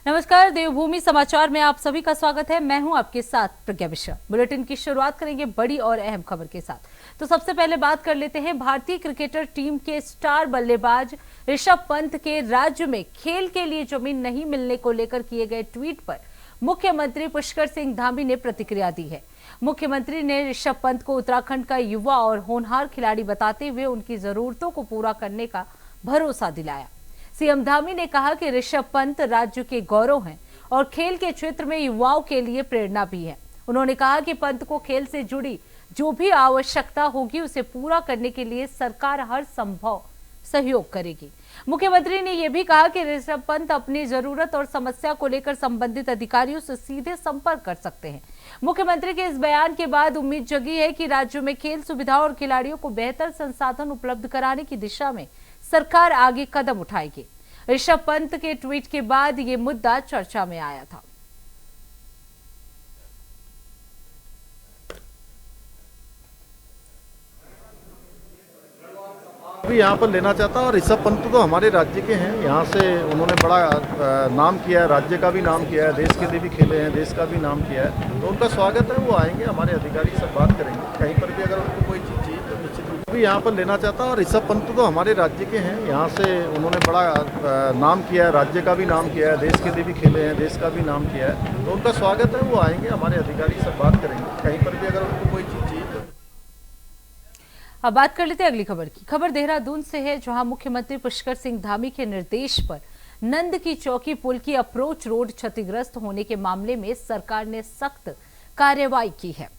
नमस्कार, देवभूमि समाचार में आप सभी का स्वागत है। मैं हूं आपके साथ प्रज्ञा मिश्रा। बुलेटिन की शुरुआत करेंगे बड़ी और अहम खबर के साथ। तो सबसे पहले बात कर लेते हैं भारतीय क्रिकेटर टीम के स्टार बल्लेबाज ऋषभ पंत के राज्य में खेल के लिए जमीन नहीं मिलने को लेकर किए गए ट्वीट पर मुख्यमंत्री पुष्कर सिंह धामी ने प्रतिक्रिया दी है। मुख्यमंत्री ने ऋषभ पंत को उत्तराखंड का युवा और होनहार खिलाड़ी बताते हुए उनकी जरूरतों को पूरा करने का भरोसा दिलाया। सीएम धामी ने कहा कि ऋषभ पंत राज्य के गौरव हैं और खेल के क्षेत्र में युवाओं के लिए प्रेरणा भी है। उन्होंने कहा कि पंत को खेल से जुड़ी जो भी आवश्यकता होगी उसे पूरा करने के लिए सरकार हर संभव सहयोग करेगी। मुख्यमंत्री ने यह भी कहा कि ऋषभ पंत अपनी जरूरत और समस्या को लेकर संबंधित अधिकारियों से सीधे संपर्क कर सकते हैं। मुख्यमंत्री के इस बयान के बाद उम्मीद जगी है कि राज्य में खेल सुविधा और खिलाड़ियों को बेहतर संसाधन उपलब्ध कराने की दिशा में सरकार आगे कदम उठाएगी। ऋषभ पंत के ट्वीट के बाद ये मुद्दा चर्चा में आया था। भी यहाँ पर लेना चाहता और ऋषभ पंत तो हमारे राज्य के हैं। यहाँ से उन्होंने बड़ा नाम किया है, राज्य का भी नाम किया है, देश के लिए भी खेले हैं, देश का भी नाम किया है। तो उनका स्वागत है, वो आएंगे, हमारे अधिकारी सब बात करेंगे। कहीं पर भी अगर उनको कोई चीज़ चाहिए तो निश्चित रूप से भी यहाँ पर लेना चाहता और ऋषभ पंत तो हमारे राज्य के हैं। यहाँ से उन्होंने बड़ा नाम किया है, राज्य का भी नाम किया है, देश के लिए भी खेले हैं, देश का भी नाम किया है। तो उनका स्वागत है, वो आएंगे, हमारे अधिकारी सब बात करेंगे। कहीं पर भी अगर उनको कोई चीज़ चाहिए तो। अब बात कर लेते हैं अगली खबर की। खबर देहरादून से है, जहां मुख्यमंत्री पुष्कर सिंह धामी के निर्देश पर नंद की चौकी पुल की अप्रोच रोड क्षतिग्रस्त होने के मामले में सरकार ने सख्त कार्रवाई की है।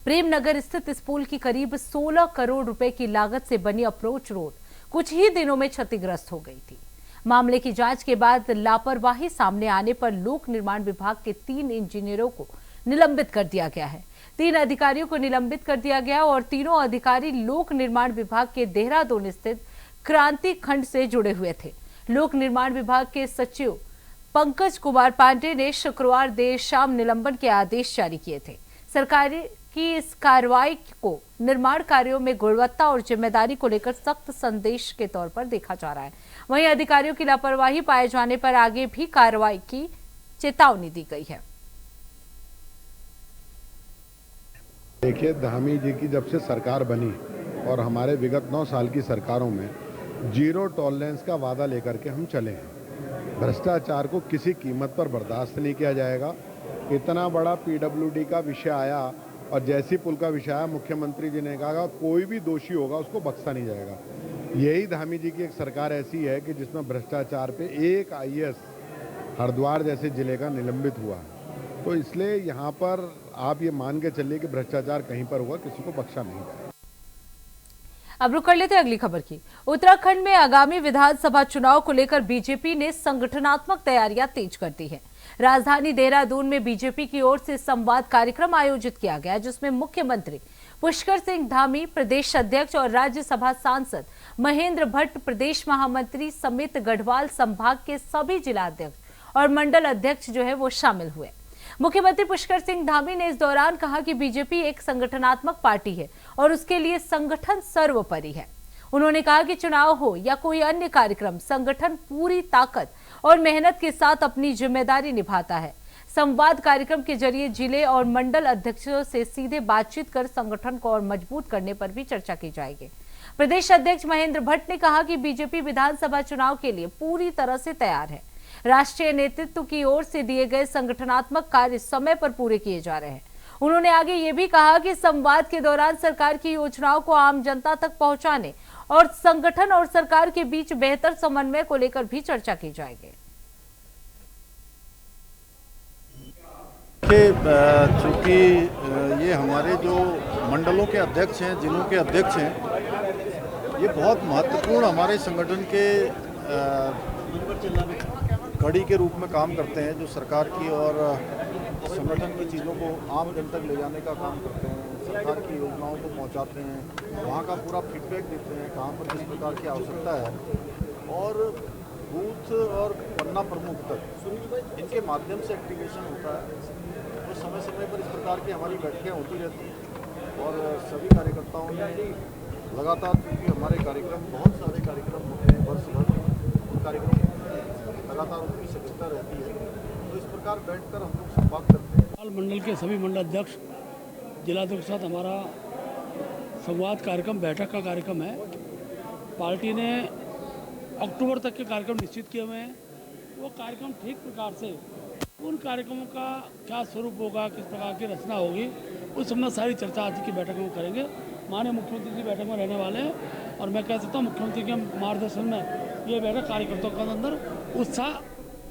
प्रेमनगर स्थित इस पुल की करीब 16 करोड़ रुपए की लागत से बनी अप्रोच रोड कुछ ही दिनों में क्षतिग्रस्त हो गई थी। मामले की जांच के बाद लापरवाही सामने आने पर लोक निर्माण विभाग के 3 इंजीनियरों को निलंबित कर दिया गया है। 3 अधिकारियों को निलंबित कर दिया गया और तीनों अधिकारी लोक निर्माण विभाग के देहरादून स्थित क्रांति खंड से जुड़े हुए थे। लोक निर्माण विभाग के सचिव पंकज कुमार पांडे ने शुक्रवार देर शाम निलंबन के आदेश जारी किए थे। सरकार की इस कार्रवाई को निर्माण कार्यों में गुणवत्ता और जिम्मेदारी को लेकर सख्त संदेश के तौर पर देखा जा रहा है। वहीं अधिकारियों की लापरवाही पाए जाने पर आगे भी कार्रवाई की चेतावनी दी गई है। देखिए, धामी जी की जब से सरकार बनी और हमारे विगत 9 साल की सरकारों में जीरो टॉलरेंस का वादा लेकर के हम चले हैं। भ्रष्टाचार को किसी कीमत पर बर्दाश्त नहीं किया जाएगा। इतना बड़ा पीडब्ल्यूडी का विषय आया और जैसी पुल का विषय आया, मुख्यमंत्री जी ने कहा कोई भी दोषी होगा उसको बख्शा नहीं जाएगा। यही धामी जी की एक सरकार ऐसी है कि जिसमें भ्रष्टाचार पे एक आईएएस हरिद्वार जैसे जिले का निलंबित हुआ। तो इसलिए यहाँ पर आप ये मान के चलिए कि भ्रष्टाचार कहीं पर होगा, किसी को बख्शा नहीं जाएगा। अब रुक कर लेते हैं अगली खबर की। उत्तराखंड में आगामी विधानसभा चुनाव को लेकर बीजेपी ने संगठनात्मक तैयारियां तेज कर दी है। राजधानी देहरादून में बीजेपी की ओर से संवाद कार्यक्रम आयोजित किया गया, जिसमें मुख्यमंत्री पुष्कर सिंह धामी, प्रदेश अध्यक्ष और राज्यसभा सांसद महेंद्र भट्ट, प्रदेश महामंत्री समेत गढ़वाल संभाग के सभी जिलाध्यक्ष और मंडल अध्यक्ष जो है वो शामिल हुए। मुख्यमंत्री पुष्कर सिंह धामी ने इस दौरान कहा कि बीजेपी एक संगठनात्मक पार्टी है और उसके लिए संगठन सर्वोपरि है। उन्होंने कहा कि चुनाव हो या कोई अन्य कार्यक्रम, संगठन पूरी ताकत और मेहनत के साथ अपनी जिम्मेदारी निभाता है। संवाद कार्यक्रम के जरिए जिले और मंडल अध्यक्षों से सीधे बातचीत कर संगठन को और मजबूत करने पर भी चर्चा की जाएगी। प्रदेश अध्यक्ष महेंद्र भट्ट ने कहा कि बीजेपी विधानसभा चुनाव के लिए पूरी तरह से तैयार है। राष्ट्रीय नेतृत्व की ओर से दिए गए संगठनात्मक कार्य समय पर पूरे किए जा रहे हैं। उन्होंने आगे ये भी कहा कि संवाद के दौरान सरकार की योजनाओं को आम जनता तक पहुंचाने और संगठन और सरकार के बीच बेहतर समन्वय को लेकर भी चर्चा की जाएगी। चूंकि ये हमारे जो मंडलों के अध्यक्ष हैं, जिलों के अध्यक्ष हैं, ये बहुत महत्वपूर्ण हमारे संगठन के कड़ी के रूप में काम करते हैं, जो सरकार की और संगठन की चीज़ों को आम जन तक ले जाने का काम करते हैं, सरकार की योजनाओं को पहुंचाते हैं, वहाँ का पूरा फीडबैक देते हैं, कहाँ पर किस प्रकार की आवश्यकता है। और बूथ और पन्ना प्रमुख तक इनके माध्यम से एक्टिवेशन होता है। तो समय समय पर इस प्रकार की हमारी बैठकें होती रहती हैं और सभी कार्यकर्ताओं ने लगातार, क्योंकि हमारे कार्यक्रम बहुत सारे कार्यक्रम होते हैं वर्ष भर, उन कार्यक्रम लगातार उनकी सजगता रहती है प्रकार बैठकर हम लोग संवाद करते हैं। मंडल के सभी मंडलाध्यक्ष जिलाध्यक्ष के साथ हमारा संवाद कार्यक्रम बैठक का कार्यक्रम है। पार्टी ने अक्टूबर तक के कार्यक्रम निश्चित किए हुए हैं। वो कार्यक्रम ठीक प्रकार से उन कार्यक्रमों का क्या स्वरूप होगा, किस प्रकार की रचना होगी, उस समय सारी चर्चा आज की बैठक में करेंगे। माननीय मुख्यमंत्री की बैठक में रहने वाले हैं और मैं कह सकता हूँ मुख्यमंत्री के मार्गदर्शन में ये बैठक कार्यकर्ताओं के अंदर उत्साह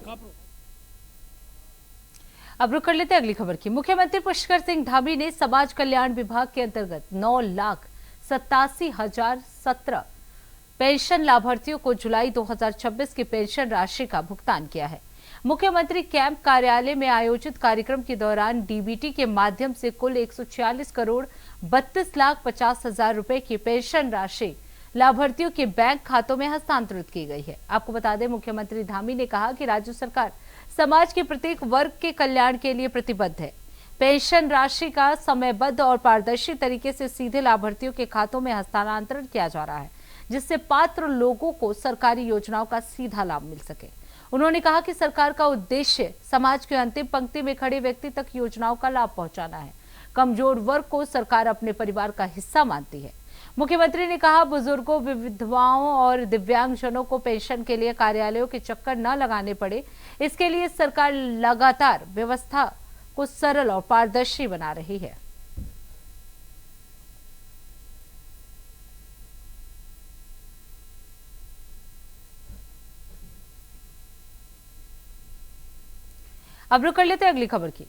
का। अब रुक कर लेते हैं अगली खबर की। मुख्यमंत्री पुष्कर सिंह धामी ने समाज कल्याण विभाग के अंतर्गत 9,87,017 पेंशन लाभार्थियों को जुलाई 2026 की पेंशन राशि का भुगतान किया है। मुख्यमंत्री कैंप कार्यालय में आयोजित कार्यक्रम के दौरान डीबीटी के माध्यम से कुल 146 करोड़ 32,50,000 रुपए की पेंशन राशि लाभार्थियों के बैंक खातों में हस्तांतरित की गई है। आपको बता दें, मुख्यमंत्री धामी ने कहा कि राज्य सरकार समाज के प्रत्येक वर्ग के कल्याण के लिए प्रतिबद्ध है। पेंशन राशि का समयबद्ध और पारदर्शी तरीके से सीधे लाभार्थियों के खातों में हस्तांतरण किया जा रहा है, जिससे पात्र लोगों को सरकारी योजनाओं का सीधा लाभ मिल सके। उन्होंने कहा कि सरकार का उद्देश्य समाज के अंतिम पंक्ति में खड़े व्यक्ति तक योजनाओं का लाभ पहुंचाना है। कमजोर वर्ग को सरकार अपने परिवार का हिस्सा मानती है। मुख्यमंत्री ने कहा, बुजुर्गों, विधवाओं और दिव्यांगजनों को पेंशन के लिए कार्यालयों के चक्कर न लगाने पड़े, इसके लिए सरकार लगातार व्यवस्था को सरल और पारदर्शी बना रही है। अब रुक कर लेते हैं अगली खबर की।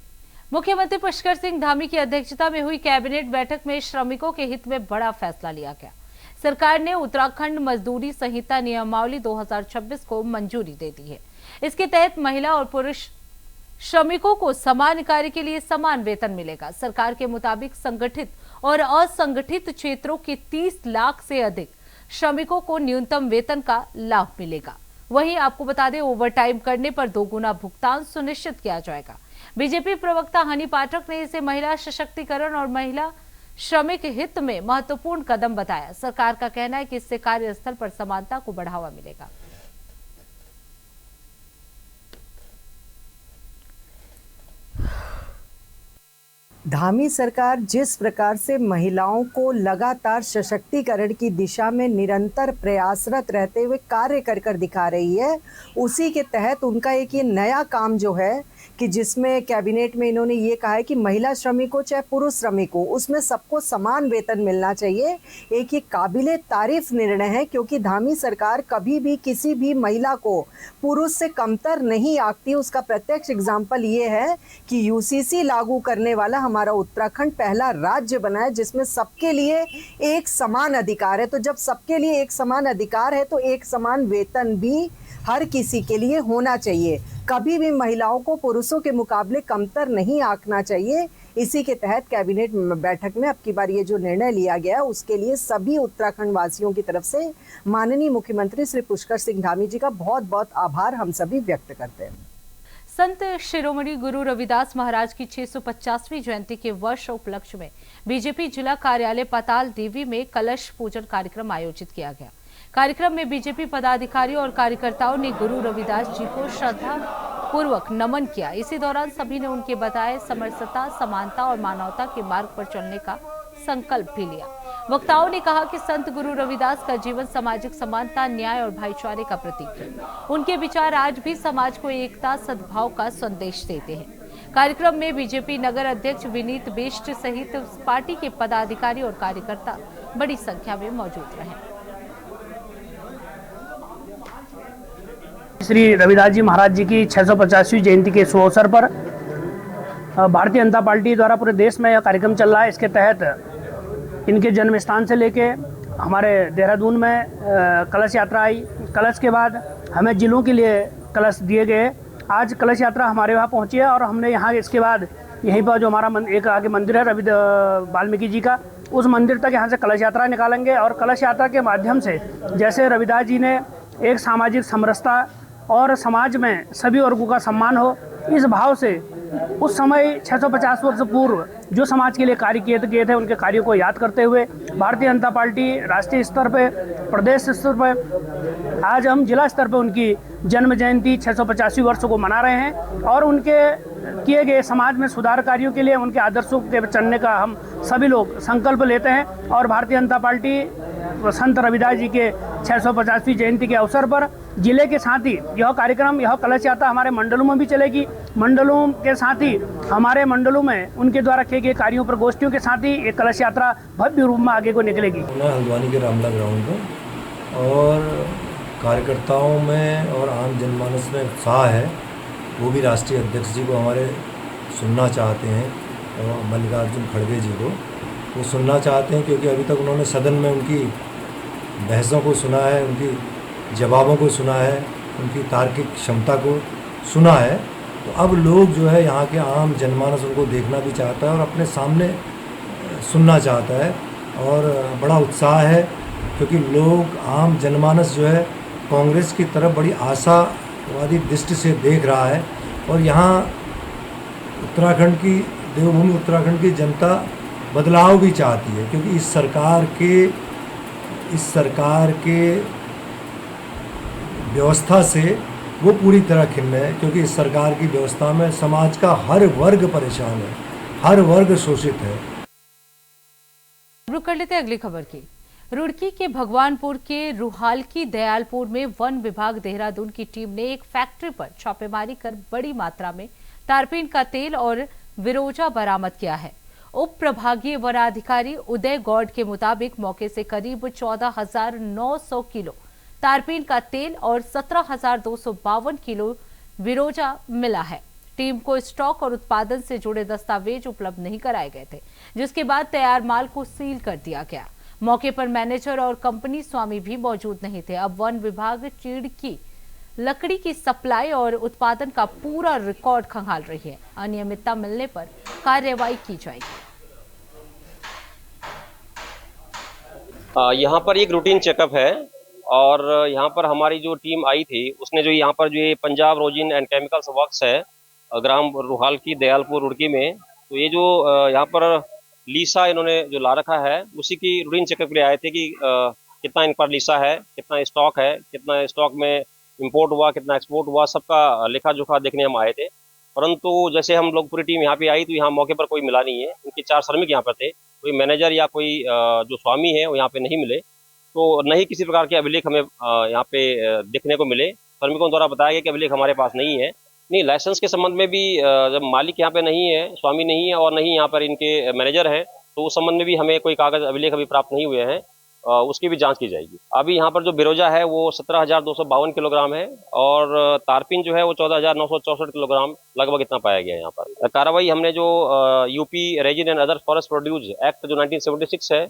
मुख्यमंत्री पुष्कर सिंह धामी की अध्यक्षता में हुई कैबिनेट बैठक में श्रमिकों के हित में बड़ा फैसला लिया गया। सरकार ने उत्तराखंड मजदूरी संहिता नियमावली 2026 को मंजूरी दे दी है। इसके तहत महिला और पुरुष श्रमिकों को समान कार्य के लिए समान वेतन मिलेगा। सरकार के मुताबिक संगठित और असंगठित क्षेत्रों के 30 लाख से अधिक श्रमिकों को न्यूनतम वेतन का लाभ मिलेगा। वहीं आपको बता दें, ओवरटाइम करने पर 2 गुना भुगतान सुनिश्चित किया जाएगा। बीजेपी प्रवक्ता हनी पाठक ने इसे महिला सशक्तिकरण और महिला श्रमिक हित में महत्वपूर्ण कदम बताया। सरकार का कहना है कि इससे कार्यस्थल पर समानता को बढ़ावा मिलेगा। धामी सरकार जिस प्रकार से महिलाओं को लगातार सशक्तिकरण की दिशा में निरंतर प्रयासरत रहते हुए कार्य कर दिखा रही है, उसी के तहत उनका एक ये नया काम जो है कि जिसमें कैबिनेट में इन्होंने ये कहा है कि महिला श्रमिक हो चाहे पुरुष श्रमिक हो, उसमें सबको समान वेतन मिलना चाहिए। एक ये काबिले तारीफ निर्णय है, क्योंकि धामी सरकार कभी भी किसी भी महिला को पुरुष से कमतर नहीं आंकती। उसका प्रत्यक्ष एग्जाम्पल ये है कि यूसीसी लागू करने वाला हमारा उत्तराखंड पहला राज्य बना है जिसमें सबके लिए एक समान अधिकार है। तो जब सबके लिए एक समान अधिकार है तो एक समान वेतन भी हर किसी के लिए होना चाहिए। कभी भी महिलाओं को पुरुषों के मुकाबले कमतर नहीं आंकना चाहिए। इसी के तहत कैबिनेट बैठक में अब की बार ये जो निर्णय लिया गया, उसके लिए सभी उत्तराखंड वासियों की तरफ से माननीय मुख्यमंत्री श्री पुष्कर सिंह धामी जी का बहुत बहुत आभार हम सभी व्यक्त करते हैं। संत शिरोमणि गुरु रविदास महाराज की 650वीं जयंती के वर्ष उपलक्ष्य में बीजेपी जिला कार्यालय पाताल देवी में कलश पूजन कार्यक्रम आयोजित किया गया। कार्यक्रम में बीजेपी पदाधिकारियों और कार्यकर्ताओं ने गुरु रविदास जी को श्रद्धा पूर्वक नमन किया। इसी दौरान सभी ने उनके बताए समरसता, समानता और मानवता के मार्ग पर चलने का संकल्प भी लिया। वक्ताओं ने कहा कि संत गुरु रविदास का जीवन सामाजिक समानता, न्याय और भाईचारे का प्रतीक है। उनके विचार आज भी समाज को एकता, सद्भाव का संदेश देते हैं। कार्यक्रम में बीजेपी नगर अध्यक्ष विनीत बिष्ट सहित पार्टी के पदाधिकारी और कार्यकर्ता बड़ी संख्या में मौजूद रहे। श्री रविदास जी महाराज जी की 650वीं जयंती के शुभ अवसर पर भारतीय जनता पार्टी द्वारा पूरे देश में यह कार्यक्रम चल रहा है। इसके तहत इनके जन्म स्थान से लेके हमारे देहरादून में कलश यात्रा आई। कलश के बाद हमें जिलों के लिए कलश दिए गए। आज कलश यात्रा हमारे वहाँ पहुँची है और हमने यहाँ इसके बाद यहीं पर जो हमारा एक आगे मंदिर है वाल्मीकि जी का, उस मंदिर तक यहाँ से कलश यात्रा निकालेंगे। और कलश यात्रा के माध्यम से जैसे रविदास जी ने एक सामाजिक समरसता और समाज में सभी वर्गों का सम्मान हो, इस भाव से उस समय 650 वर्ष पूर्व जो समाज के लिए कार्य किए थे उनके कार्यों को याद करते हुए भारतीय जनता पार्टी राष्ट्रीय स्तर पे, प्रदेश स्तर पे, आज हम जिला स्तर पे उनकी जन्म जयंती 685 वर्ष को मना रहे हैं और उनके किए गए समाज में सुधार कार्यों के लिए उनके आदर्शों के चलने का हम सभी लोग संकल्प लेते हैं। और भारतीय जनता पार्टी संत रविदास जी के 650वीं जयंती के अवसर पर जिले के साथ ही यह कार्यक्रम, यह कलश यात्रा हमारे मंडलों में भी चलेगी। मंडलों के साथ ही हमारे मंडलों में उनके द्वारा किए गए कार्यों पर गोष्ठियों के साथ ही एक कलश यात्रा भव्य रूप में आगे को निकलेगी। हल्द्वानी के रामला ग्राउंड पर और कार्यकर्ताओं में और आम जनमानस में उत्साह है। वो भी राष्ट्रीय अध्यक्ष जी को हमारे सुनना चाहते हैं और मल्लिकार्जुन खड़गे जी को वो सुनना चाहते हैं, क्योंकि अभी तक उन्होंने सदन में उनकी बहसों को सुना है, उनकी जवाबों को सुना है, उनकी तार्किक क्षमता को सुना है। तो अब लोग जो है यहाँ के आम जनमानस उनको देखना भी चाहता है और अपने सामने सुनना चाहता है और बड़ा उत्साह है, क्योंकि लोग आम जनमानस जो है कांग्रेस की तरफ बड़ी आशावादी दृष्टि से देख रहा है। और यहाँ उत्तराखंड की देवभूमि उत्तराखंड की जनता बदलाव भी चाहती है, क्योंकि इस सरकार के व्यवस्था से वो पूरी तरह खिन्न है, क्योंकि इस सरकार की व्यवस्था में समाज का हर वर्ग परेशान है, हर वर्ग शोषित है। रुक कर लेते हैं अगली खबर की। रुड़की के भगवानपुर के रुहालकी दयालपुर में वन विभाग देहरादून की टीम ने एक फैक्ट्री पर छापेमारी कर बड़ी मात्रा में तारपीन का तेल और विरोजा बरामद किया है। उप प्रभागीय वनाधिकारी उदय गौड़ के मुताबिक मौके से करीब 14,900 किलो तारपीन का तेल और 17,252 किलो विरोजा मिला है। टीम को स्टॉक और उत्पादन से जुड़े दस्तावेज उपलब्ध नहीं कराए गए थे, जिसके बाद तैयार माल को सील कर दिया गया। मौके पर मैनेजर और कंपनी स्वामी भी मौजूद नहीं थे। अब वन विभाग चीड़ की लकड़ी की सप्लाई और उत्पादन का पूरा रिकॉर्ड खंगाल रही है। अनियमितता मिलने पर कार्रवाई की जाएगी। यहाँ पर एक रूटीन चेकअप है और यहाँ पर हमारी जो टीम आई थी उसने जो यहाँ पर जो ये Punjab rosin and chemicals works है ग्राम रुहालकी दयालपुर रुड़की में, तो ये जो यहाँ पर लीसा इन्होंने जो ला रखा है उसी की रूटीन चेकअप के लिए आए थे कि कितना इन पर लीसा है, कितना स्टॉक है, कितना स्टॉक में इंपोर्ट हुआ, कितना एक्सपोर्ट हुआ, सबका लेखा जोखा देखने हम आए थे। परंतु जैसे हम लोग पूरी टीम यहाँ पे आई तो यहाँ मौके पर कोई मिला नहीं है। उनके 4 श्रमिक यहाँ पर थे, कोई मैनेजर या कोई जो स्वामी है वो यहाँ पे नहीं मिले। तो नहीं किसी प्रकार के अभिलेख हमें यहाँ पे देखने को मिले। श्रमिकों द्वारा बताया गया कि अभिलेख हमारे पास नहीं है। नहीं, लाइसेंस के संबंध में भी जब मालिक यहाँ पे नहीं है, स्वामी नहीं है और नहीं यहाँ पर इनके मैनेजर हैं, तो उस संबंध में भी हमें कोई कागज अभिलेख अभी प्राप्त नहीं हुए हैं। उसकी भी जांच की जाएगी। अभी यहाँ पर जो बिरोजा है वो 17,252 किलोग्राम है और तारपीन जो है वो 14,964 किलोग्राम लगभग इतना पाया गया है। यहाँ पर कार्रवाई हमने जो UP resin and other forest produce act जो 1976 है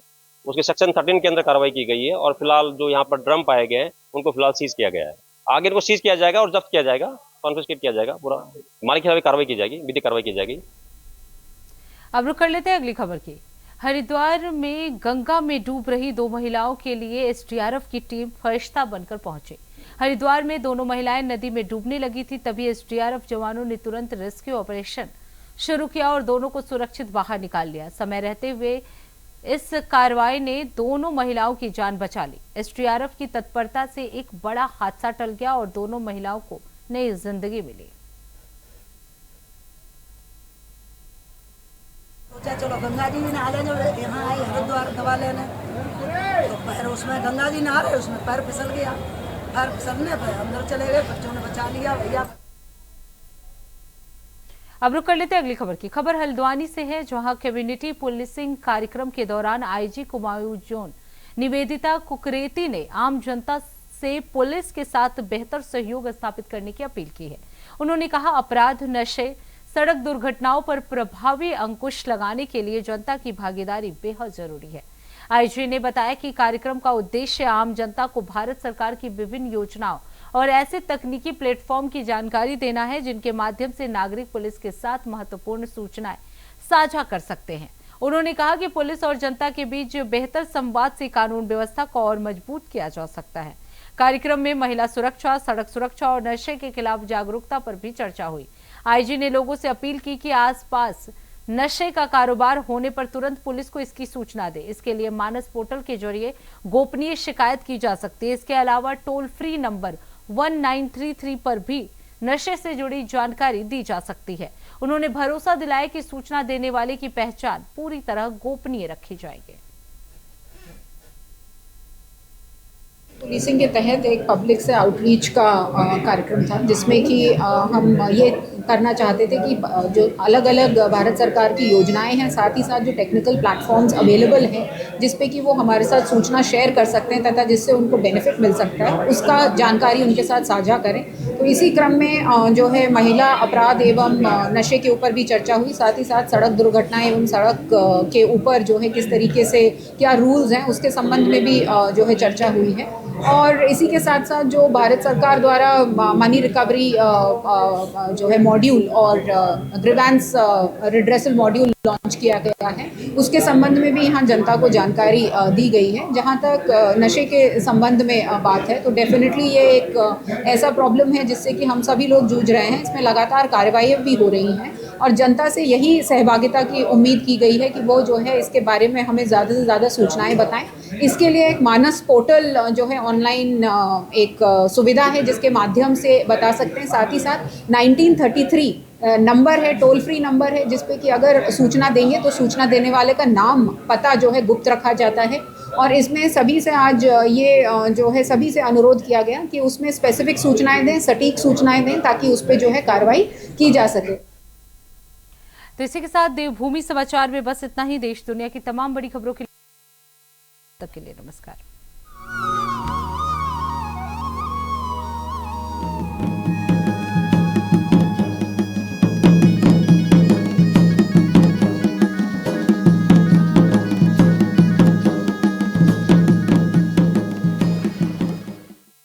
उसके सेक्शन 13 के अंदर कार्रवाई की गई है और फिलहाल जो यहाँ पर ड्रम पाए गए हैं उनको फिलहाल सीज किया गया है। आगे इनको सीज किया जाएगा और जब्त किया जाएगा, कॉन्फिस्केट किया जाएगा, पूरा मालिक के खिलाफ कार्रवाई की जाएगी, विधिक कार्रवाई की जाएगी। अब रुक कर लेते हैं अगली खबर की। हरिद्वार में गंगा में डूब रही 2 महिलाओं के लिए एसडीआरएफ की टीम फरिश्ता बनकर पहुंची। हरिद्वार में दोनों महिलाएं नदी में डूबने लगी थी, तभी एसडीआरएफ जवानों ने तुरंत रेस्क्यू ऑपरेशन शुरू किया और दोनों को सुरक्षित बाहर निकाल लिया। समय रहते हुए इस कार्रवाई ने दोनों महिलाओं की जान बचा ली। एसडीआरएफ की तत्परता से एक बड़ा हादसा टल गया और दोनों महिलाओं को नई जिंदगी मिली। सोचा चलो गंगा जी भी नहा लें, जब यहाँ आए हरिद्वार दवा लेने तो पैर उसमें गंगा जी नहा रहे, उसमें पैर फिसल गया। पैर फिसलने पर अंदर चले गए, बच्चों ने बचा लिया भैया। अब रुक कर लेते हैं अगली खबर की। खबर हल्द्वानी से है, जहां कम्युनिटी पुलिसिंग कार्यक्रम के दौरान आईजी कुमाऊं जोन निवेदिता कुकरेती ने आम जनता से पुलिस के साथ बेहतर सहयोग स्थापित करने की अपील की है। उन्होंने कहा, अपराध, नशे, सड़क दुर्घटनाओं पर प्रभावी अंकुश लगाने के लिए जनता की भागीदारी बेहद जरूरी है। आईजी ने बताया कि कार्यक्रम का उद्देश्य आम जनता को भारत सरकार की विभिन्न योजनाओं और ऐसे तकनीकी प्लेटफॉर्म की जानकारी देना है जिनके माध्यम से नागरिक पुलिस के साथ महत्वपूर्ण सूचनाएं साझा कर सकते हैं। उन्होंने कहा कि पुलिस और जनता के बीच बेहतर संवाद से कानून व्यवस्था को और मजबूत किया जा सकता है। कार्यक्रम में महिला सुरक्षा, सड़क सुरक्षा और नशे के खिलाफ जागरूकता पर भी चर्चा हुई। आईजी ने लोगों से अपील की कि आसपास नशे का कारोबार होने पर तुरंत पुलिस को इसकी सूचना दे। इसके लिए मानस पोर्टल के जरिए गोपनीय शिकायत की जा सकती है। इसके अलावा टोल फ्री नंबर 1933 पर भी नशे से जुड़ी जानकारी दी जा सकती है। उन्होंने भरोसा दिलाया कि सूचना देने वाले की पहचान पूरी तरह गोपनीय रखी जाएगी। पुलिसिंग के तहत एक पब्लिक से आउटरीच का कार्यक्रम था, जिसमें कि हम ये करना चाहते थे कि जो अलग अलग भारत सरकार की योजनाएं हैं, साथ ही साथ जो टेक्निकल प्लेटफॉर्म्स अवेलेबल हैं जिस पे कि वो हमारे साथ सूचना शेयर कर सकते हैं तथा जिससे उनको बेनिफिट मिल सकता है, उसका जानकारी उनके साथ साझा करें। तो इसी क्रम में जो है महिला अपराध एवं नशे के ऊपर भी चर्चा हुई, साथ ही साथ सड़क दुर्घटना एवं सड़क के ऊपर जो है किस तरीके से क्या रूल्स हैं उसके संबंध में भी जो है चर्चा हुई है। और इसी के साथ साथ जो भारत सरकार द्वारा मनी रिकवरी जो है मॉड्यूल और ग्रीवेंस रिड्रेसल मॉड्यूल लॉन्च किया गया है, उसके संबंध में भी यहाँ जनता को जानकारी दी गई है। जहाँ तक नशे के संबंध में बात है तो डेफिनेटली ये एक ऐसा प्रॉब्लम है जिससे कि हम सभी लोग जूझ रहे हैं। इसमें लगातार कार्रवाइयाँ भी हो रही हैं और जनता से यही सहभागिता की उम्मीद की गई है कि वो जो है इसके बारे में हमें ज़्यादा से ज़्यादा सूचनाएं बताएं। इसके लिए एक मानस पोर्टल जो है ऑनलाइन एक सुविधा है जिसके माध्यम से बता सकते हैं। साथ ही साथ 1933 नंबर है, टोल फ्री नंबर है, जिस पे कि अगर सूचना देंगे तो सूचना देने वाले का नाम पता जो है गुप्त रखा जाता है। और इसमें सभी से आज ये जो है सभी से अनुरोध किया गया कि उसमें स्पेसिफिक सूचनाएं दें, सटीक सूचनाएं दें, ताकि उस पर जो है कार्रवाई की जा सके। तो इसी के साथ देवभूमि समाचार में बस इतना ही। देश दुनिया की तमाम बड़ी खबरों के लिए तब के लिए नमस्कार।